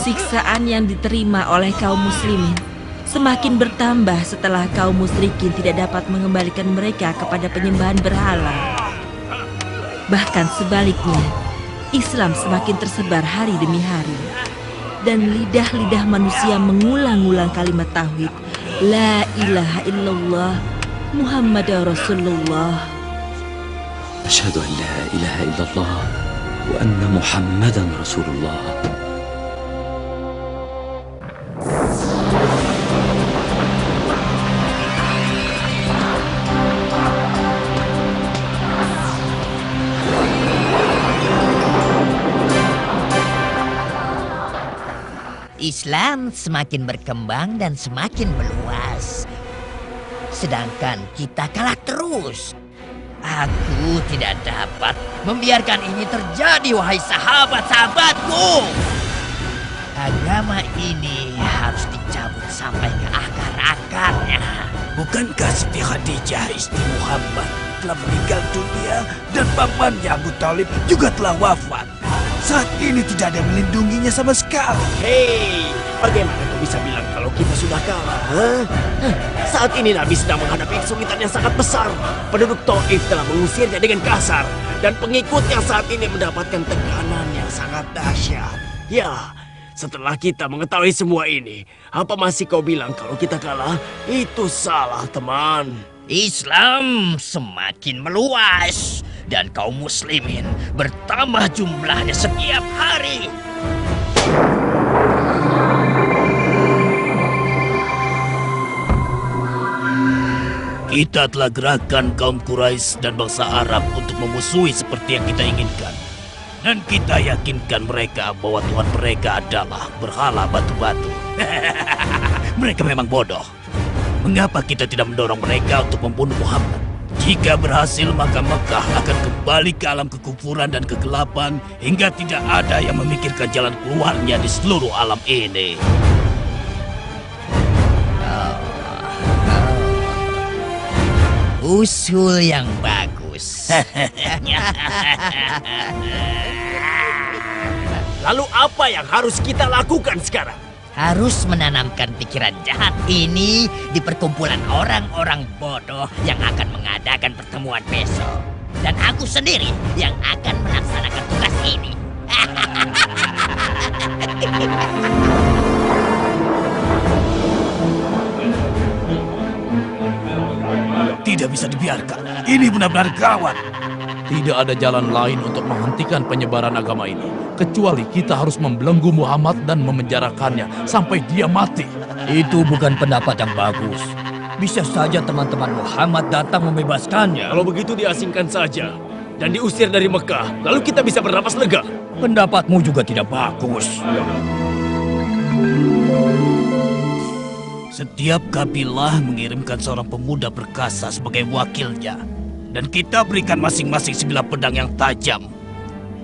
Siksaan yang diterima oleh kaum muslimin semakin bertambah setelah kaum musyrikin tidak dapat mengembalikan mereka kepada penyembahan berhala. Bahkan sebaliknya, Islam semakin tersebar hari demi hari. Dan lidah-lidah manusia mengulang-ulang kalimat tauhid, La ilaha illallah, Muhammad Rasulullah. Asyhadu an la ilaha illallah wa anna Muhammadan Rasulullah. Islam semakin berkembang dan semakin meluas. Sedangkan kita kalah terus. Aku tidak dapat membiarkan ini terjadi, wahai sahabat-sahabatku. Agama ini harus dicabut sampai ke akar-akarnya. Bukankah Siti Khadijah istri Muhammad telah meninggal dunia dan pamannya Abu Thalib juga telah wafat? Saat ini tidak ada yang melindunginya sama sekali. Hei, bagaimana kau bisa bilang kalau kita sudah kalah? Saat ini Nabi sedang menghadapi kesulitan yang sangat besar. Penduduk Taif telah mengusirnya dengan kasar. Dan pengikutnya saat ini mendapatkan tekanan yang sangat dahsyat. Ya, setelah kita mengetahui semua ini, apa masih kau bilang kalau kita kalah? Itu salah, teman. Islam semakin meluas. Dan kaum muslimin bertambah jumlahnya setiap hari. Kita telah gerakan kaum Quraisy dan bangsa Arab untuk memusuhi seperti yang kita inginkan. Dan kita yakinkan mereka bahwa Tuhan mereka adalah berhala batu-batu. Mereka memang bodoh. Mengapa kita tidak mendorong mereka untuk membunuh Muhammad? Jika berhasil, maka Mekah akan kembali ke alam kekufuran dan kegelapan hingga tidak ada yang memikirkan jalan keluarnya di seluruh alam ini. Usul yang bagus. Lalu apa yang harus kita lakukan sekarang? Harus menanamkan pikiran jahat ini di perkumpulan orang-orang bodoh yang akan mengadakan pertemuan besok. Dan aku sendiri yang akan melaksanakan tugas ini. Tidak bisa dibiarkan. Ini benar-benar gawat. Tidak ada jalan lain untuk menghentikan penyebaran agama ini, kecuali kita harus membelenggu Muhammad dan memenjarakannya sampai dia mati. Itu bukan pendapat yang bagus. Bisa saja teman-teman Muhammad datang membebaskannya. Kalau begitu diasingkan saja dan diusir dari Mekah, lalu kita bisa bernapas lega. Pendapatmu juga tidak bagus. Setiap kabilah mengirimkan seorang pemuda perkasa sebagai wakilnya. Dan kita berikan masing-masing sebilah pedang yang tajam.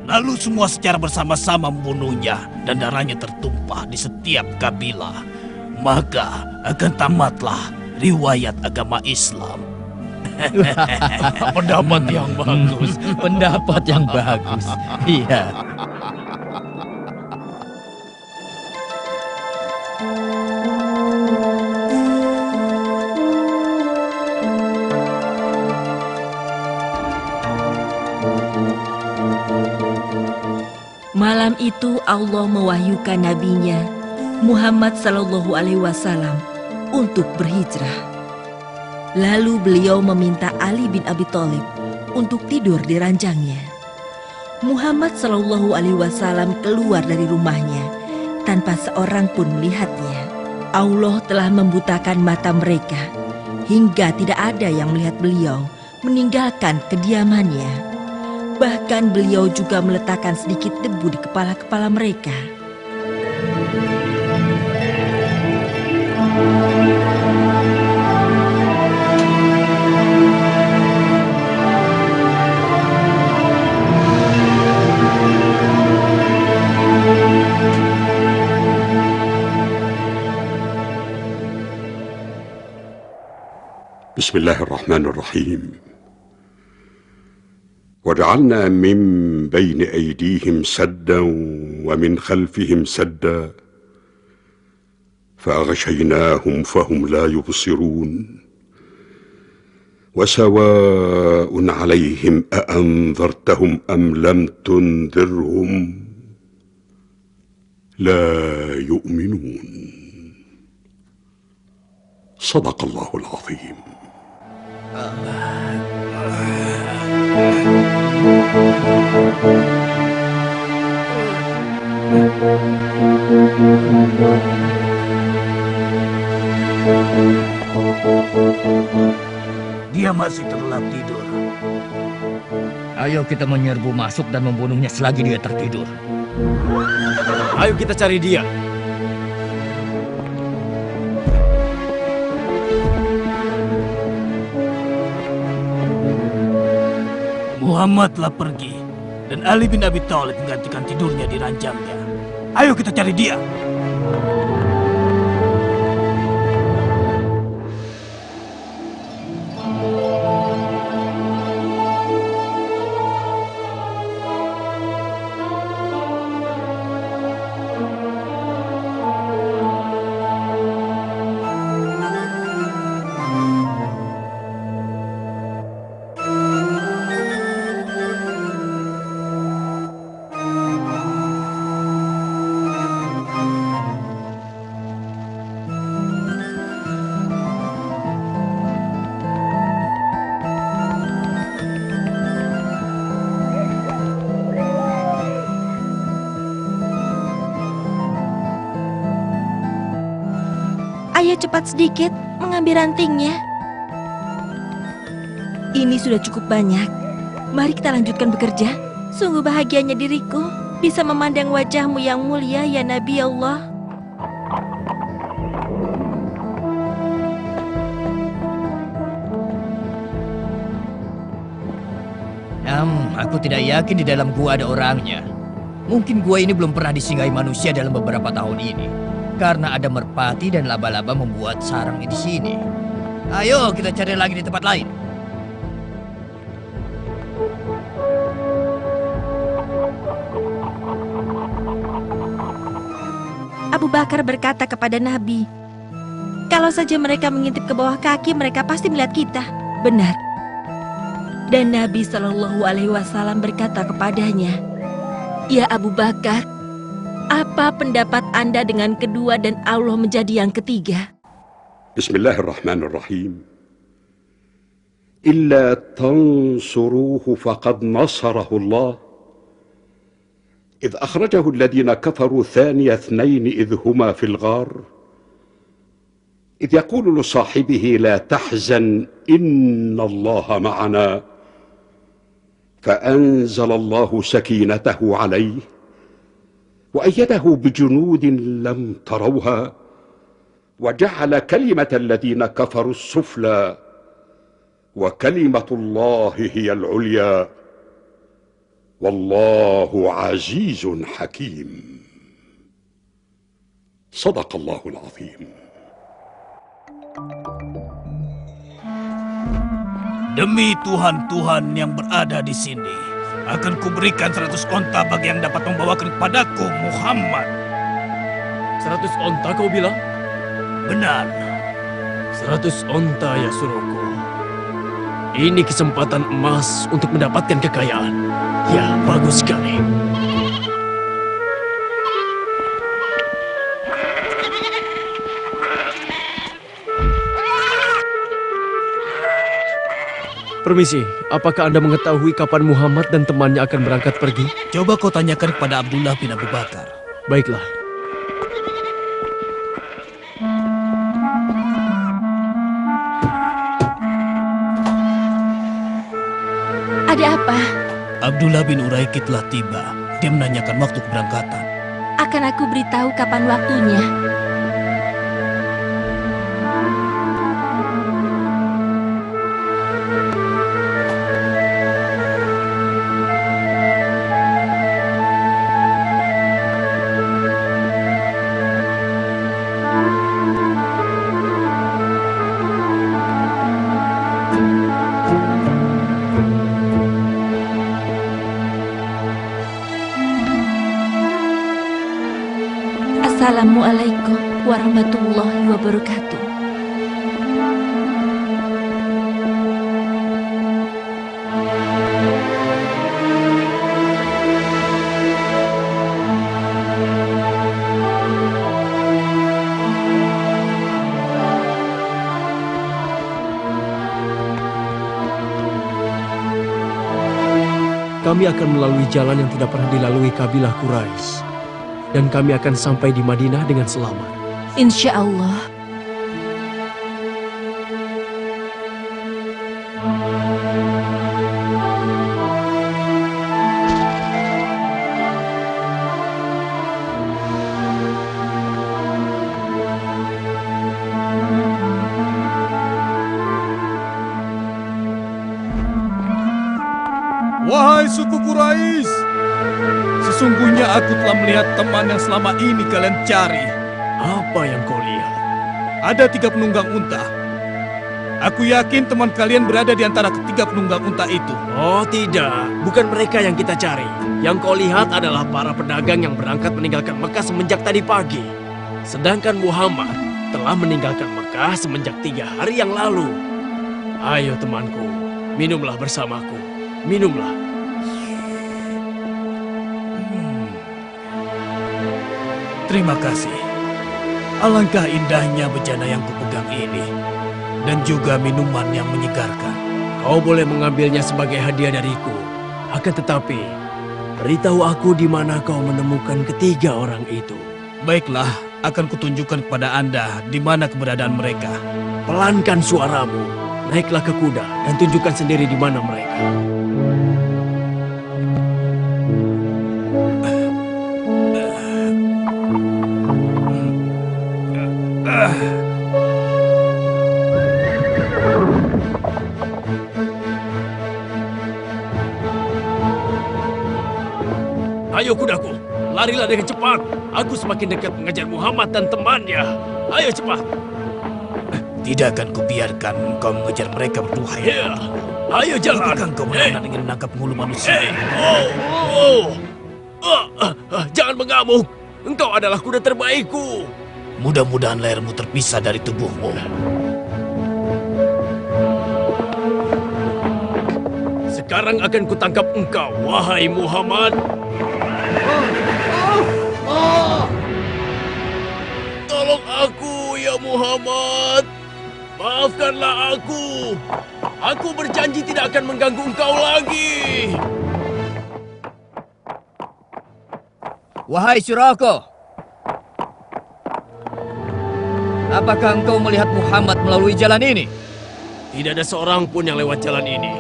Lalu semua secara bersama-sama membunuhnya dan darahnya tertumpah di setiap kabilah. Maka akan tamatlah riwayat agama Islam. Pendapat yang bagus. Pendapat yang bagus. Iya. Malam itu Allah mewahyukan nabinya Muhammad Sallallahu Alaihi Wasallam untuk berhijrah. Lalu beliau meminta Ali bin Abi Thalib untuk tidur di ranjangnya. Muhammad Sallallahu Alaihi Wasallam keluar dari rumahnya tanpa seorang pun melihatnya. Allah telah membutakan mata mereka hingga tidak ada yang melihat beliau meninggalkan kediamannya. Bahkan beliau juga meletakkan sedikit debu di kepala-kepala mereka. Bismillahirrahmanirrahim. وجعلنا من بين أيديهم سدا ومن خلفهم سدا فأغشيناهم فهم لا يبصرون وسواء عليهم أأنذرتهم أم لم تنذرهم لا يؤمنون. صدق الله العظيم. Dia masih terlelap tidur. Ayo kita menyerbu masuk dan membunuhnya selagi dia tertidur. Ayo kita cari dia. Muhammad telah pergi dan Ali bin Abi Thalib menggantikan tidurnya di ranjangnya. Ayo kita cari dia. Ayo cepat sedikit mengambil rantingnya. Ini sudah cukup banyak. Mari kita lanjutkan bekerja. Sungguh bahagianya diriku bisa memandang wajahmu yang mulia ya Nabi Allah. Aku tidak yakin di dalam gua ada orangnya. Mungkin gua ini belum pernah disinggahi manusia dalam beberapa tahun ini. Karena ada merpati dan laba-laba membuat sarang di sini. Ayo kita cari lagi di tempat lain. Abu Bakar berkata kepada Nabi, kalau saja mereka mengintip ke bawah kaki, mereka pasti melihat kita. Benar. Dan Nabi Shallallahu Alaihi Wasallam berkata kepadanya, ya Abu Bakar, apa pendapat Anda dengan kedua dan Allah menjadi yang ketiga? Bismillahirrahmanirrahim. Illa tansuruhu faqad nasarahu Allah. إذ أخرجه الذين كفروا ثاني اثنين إذ هما في الغار إذ يقول لصاحبه لا تحزن إن الله معنا فأنزل الله سكينته عليه وأيده بجنود لم تروها وجعل كلمة الذين كفروا السفلى وكلمة الله هي العليا والله عزيز حكيم. صدق الله العظيم. Demi Tuhan-Tuhan yang berada di sini, akan kuberikan 100 onta bagi yang dapat membawakan kepadaku Muhammad. 100 onta kau bilang? Benar. 100 onta ya suruhku. Ini kesempatan emas untuk mendapatkan kekayaan. Ya, bagus sekali. Permisi, apakah Anda mengetahui kapan Muhammad dan temannya akan berangkat pergi? Coba kau tanyakan kepada Abdullah bin Abu Bakar. Baiklah. Ada apa? Abdullah bin Uraikid telah tiba. Dia menanyakan waktu keberangkatan. Akan aku beritahu kapan waktunya. Assalamualaikum warahmatullahi wabarakatuh. Kami akan melalui jalan yang tidak pernah dilalui kabilah Quraisy. Dan kami akan sampai di Madinah dengan selamat. Insya Allah. Wahai suku Quraisy, sesungguhnya aku telah melihat teman yang selama ini kalian cari. Apa yang kau lihat? Ada 3 penunggang unta. Aku yakin teman kalian berada di antara ketiga penunggang unta itu. Oh tidak, bukan mereka yang kita cari. Yang kau lihat adalah para pedagang yang berangkat meninggalkan Mekah semenjak tadi pagi. Sedangkan Muhammad telah meninggalkan Mekah semenjak 3 hari yang lalu. Ayo temanku, minumlah bersamaku. Minumlah. Terima kasih. Alangkah indahnya bejana yang kupegang ini. Dan juga minuman yang menyegarkan. Kau boleh mengambilnya sebagai hadiah dariku. Akan tetapi, beritahu aku di mana kau menemukan ketiga orang itu. Baiklah, akan kutunjukkan kepada Anda di mana keberadaan mereka. Pelankan suaramu. Naiklah ke kuda dan tunjukkan sendiri di mana mereka. Ayo kudaku, larilah dengan cepat. Aku semakin dekat mengejar Muhammad dan temannya. Ayo cepat. Tidak akan kubiarkan kau mengejar mereka berdua. Ya, ayo jalan. Apakah kau menang ingin menangkap penghulu manusia? Jangan mengamuk. Engkau adalah kuda terbaikku. Mudah-mudahan lehermu terpisah dari tubuhmu. Sekarang akan kutangkap engkau, wahai Muhammad. Tolong aku, ya Muhammad. Maafkanlah aku. Aku berjanji tidak akan mengganggu engkau lagi. Wahai Surako, apakah engkau melihat Muhammad melalui jalan ini? Tidak ada seorang pun yang lewat jalan ini.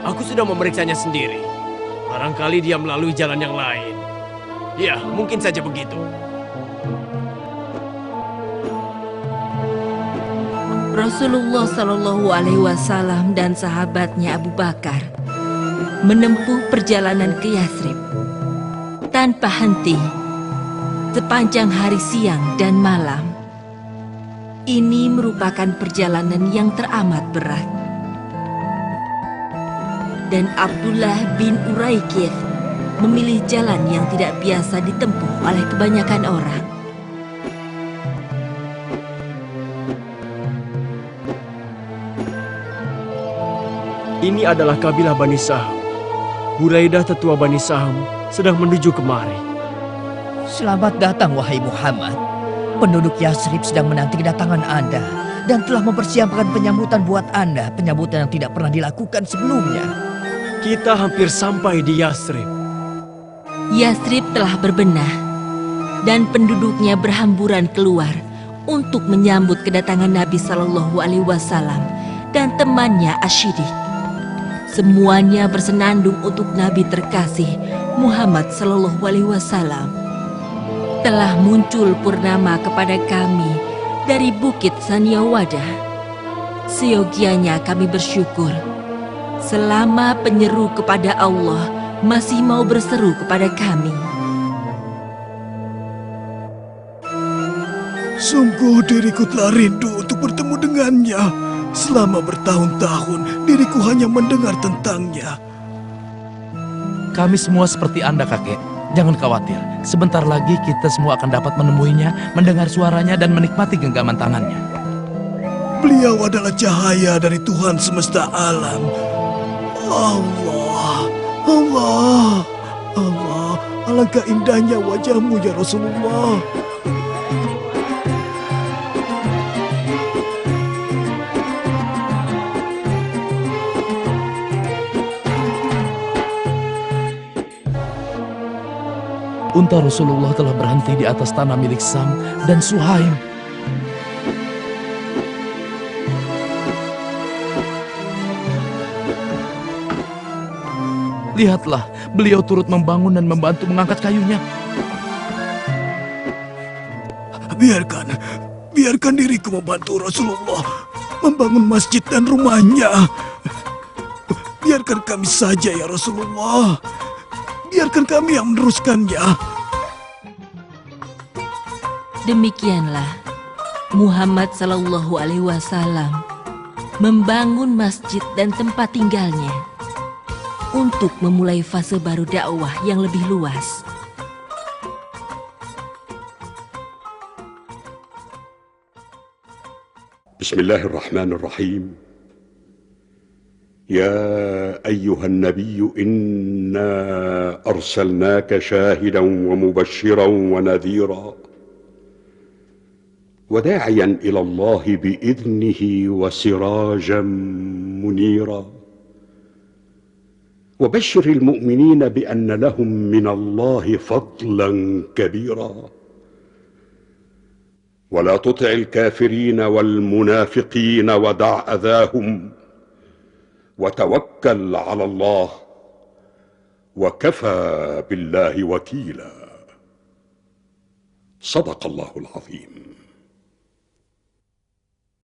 Aku sudah memeriksanya sendiri. Barangkali dia melalui jalan yang lain. Ya, mungkin saja begitu. Rasulullah Shallallahu Alaihi Wasallam dan sahabatnya Abu Bakar menempuh perjalanan ke Yathrib tanpa henti sepanjang hari siang dan malam. Ini merupakan perjalanan yang teramat berat. Dan Abdullah bin Uraikith memilih jalan yang tidak biasa ditempuh oleh kebanyakan orang. Ini adalah kabilah Bani Saham. Buraidah tetua Bani Saham sedang menuju kemari. Selamat datang wahai Muhammad. Penduduk Yathrib sedang menanti kedatangan Anda dan telah mempersiapkan penyambutan buat Anda, penyambutan yang tidak pernah dilakukan sebelumnya. Kita hampir sampai di Yathrib. Yathrib telah berbenah dan penduduknya berhamburan keluar untuk menyambut kedatangan Nabi Shallallahu Alaihi Wasallam dan temannya Ashidik. Semuanya bersenandung untuk Nabi terkasih Muhammad Shallallahu Alaihi Wasallam. Telah muncul purnama kepada kami dari Bukit Saniawadah. Seyogianya kami bersyukur selama penyeru kepada Allah masih mau berseru kepada kami. Sungguh diriku telah rindu untuk bertemu dengannya. Selama bertahun-tahun diriku hanya mendengar tentangnya. Kami semua seperti Anda, kakek. Jangan khawatir, sebentar lagi kita semua akan dapat menemuinya, mendengar suaranya dan menikmati genggaman tangannya. Beliau adalah cahaya dari Tuhan semesta alam. Allah, Allah, Allah, alangkah indahnya wajahmu ya Rasulullah. Unta Rasulullah telah berhenti di atas tanah milik Sam dan Suhaim. Lihatlah, beliau turut membangun dan membantu mengangkat kayunya. Biarkan diriku membantu Rasulullah membangun masjid dan rumahnya. Biarkan kami saja ya Rasulullah. Biarkan kami yang meneruskannya. Demikianlah Muhammad Sallallahu Alaihi Wasallam membangun masjid dan tempat tinggalnya untuk memulai fase baru dakwah yang lebih luas. Bismillahirrahmanirrahim. يا أيها النبي إنا أرسلناك شاهدا ومبشرا ونذيرا وداعيا إلى الله بإذنه وسراجا منيرا وبشر المؤمنين بأن لهم من الله فضلا كبيرا ولا تطع الكافرين والمنافقين ودع أذاهم وتوكل على الله وكفى بالله وكيلا. صدق الله العظيم.